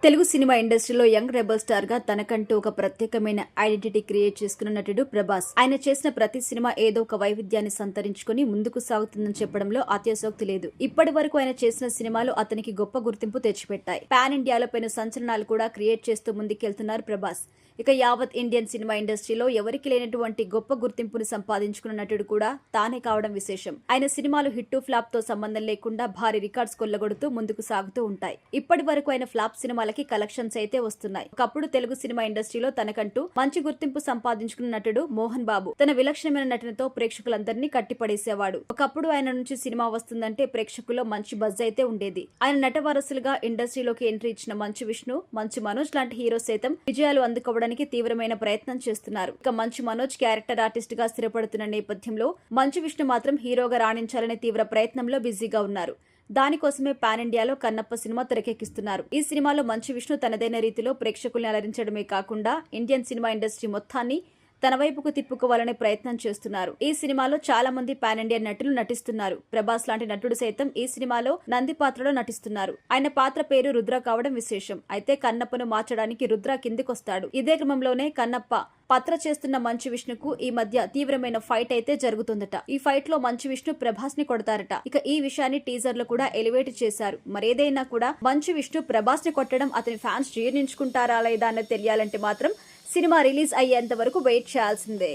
Telugu cinema ఇండస్ట్రీలో young rebel star గా తనకంటూ ఒక ప్రత్యేకమైన ఐడెంటిటీ క్రియేట్ చేసుకున్న నటుడు ప్రభాస్. ఆయన చేసిన ప్రతి సినిమా ఏదో ఒక వైవిధ్యాన్ని సంతరించుకుని ముందుకు సాగుతుందని చెప్పడంలో అత్యాసక్తి లేదు. ఇప్పటి వరకు ఆయన చేసిన సినిమాలు అతనికి గొప్ప గుర్తింపు తెచ్చిపెట్టాయి. పాన్ ఇండియాలో పైన సంచలనాలు కూడా క్రియేట్ చేస్తూ ముందుకెళ్తున్నారు ప్రభాస్. ఇక యావత్ ఇండియన్ సినిమా ఇండస్ట్రీలో ఎవరికి లేనటువంటి గొప్ప గుర్తింపును సంపాదించుకున్న నటుడు కూడా తానే కావడం విశేషం. ఆయన సినిమాలు హిట్ ఫ్లాప్ తో సంబంధం లేకుండా భారీ రికార్డ్స్ కొల్లగొడుతూ ముందుకు సాగుతూ ఉంటాయి. ఇప్పటి వరకు ఆయన ఫ్లాప్ సినిమాలకి కలెక్షన్స్ అయితే వస్తున్నాయి. ఒకప్పుడు తెలుగు సినిమా ఇండస్ట్రీలో తనకంటూ మంచి గుర్తింపు సంపాదించుకున్న నటుడు మోహన్ బాబు తన విలక్షణమైన నటనతో ప్రేక్షకులందరినీ కట్టిపడేసేవాడు. ఒకప్పుడు ఆయన నుంచి సినిమా వస్తుందంటే ప్రేక్షకుల్లో మంచి బజ్ అయితే ఉండేది. ఆయన నట వారసులుగా ఇండస్ట్రీలోకి ఎంట్రీ ఇచ్చిన మంచు విష్ణు, మంచు మనోజ్ లాంటి హీరో సైతం విజయాలు అందుకోవడానికి తీవ్రమైన ప్రయత్నం చేస్తున్నారు. ఇక మంచు మనోజ్ క్యారెక్టర్ ఆర్టిస్ట్ గా స్థిరపడుతున్న నేపథ్యంలో మంచు విష్ణు మాత్రం హీరోగా రాణించాలనే తీవ్ర ప్రయత్నంలో బిజీగా ఉన్నారు. దానికోసమే పాన్ ఇండియాలో కన్నప్ప సినిమా తెరకెక్కిస్తున్నారు. ఈ సినిమాలో మంచు విష్ణు తనదైన రీతిలో ప్రేక్షకుల్ని అలరించడమే కాకుండా ఇండియన్ సినిమా ఇండస్ట్రీ మొత్తాన్ని తన వైపుకు తిప్పుకోవాలనే ప్రయత్నం చేస్తున్నారు. ఈ సినిమాలో చాలా మంది పాన్ ఇండియన్ నటులు నటిస్తున్నారు. ప్రభాస్ లాంటి నటుడు సైతం ఈ సినిమాలో నంది పాత్రలో నటిస్తున్నారు. ఆయన పాత్ర పేరు రుద్ర కావడం విశేషం. అయితే కన్నప్పను మార్చడానికి రుద్ర కిందికొస్తాడు. ఇదే క్రమంలోనే కన్నప్ప పాత్ర చేస్తున్న మంచు విష్ణుకు ఈ మధ్య తీవ్రమైన ఫైట్ అయితే జరుగుతుందట. ఈ ఫైట్ లో మంచు విష్ణు ప్రభాస్ ని కొడతారట. ఇక ఈ విషయాన్ని టీజర్ లో కూడా ఎలివేట్ చేశారు. మరేదైనా కూడా మంచు విష్ణు ప్రభాస్ ని కొట్టడం అతని ఫ్యాన్స్ జీర్ణించుకుంటారా లేదా అన్నది తెలియాలంటే మాత్రం సినిమా రిలీజ్ అయ్యేంత వరకు వెయిట్ చేయాల్సిందే.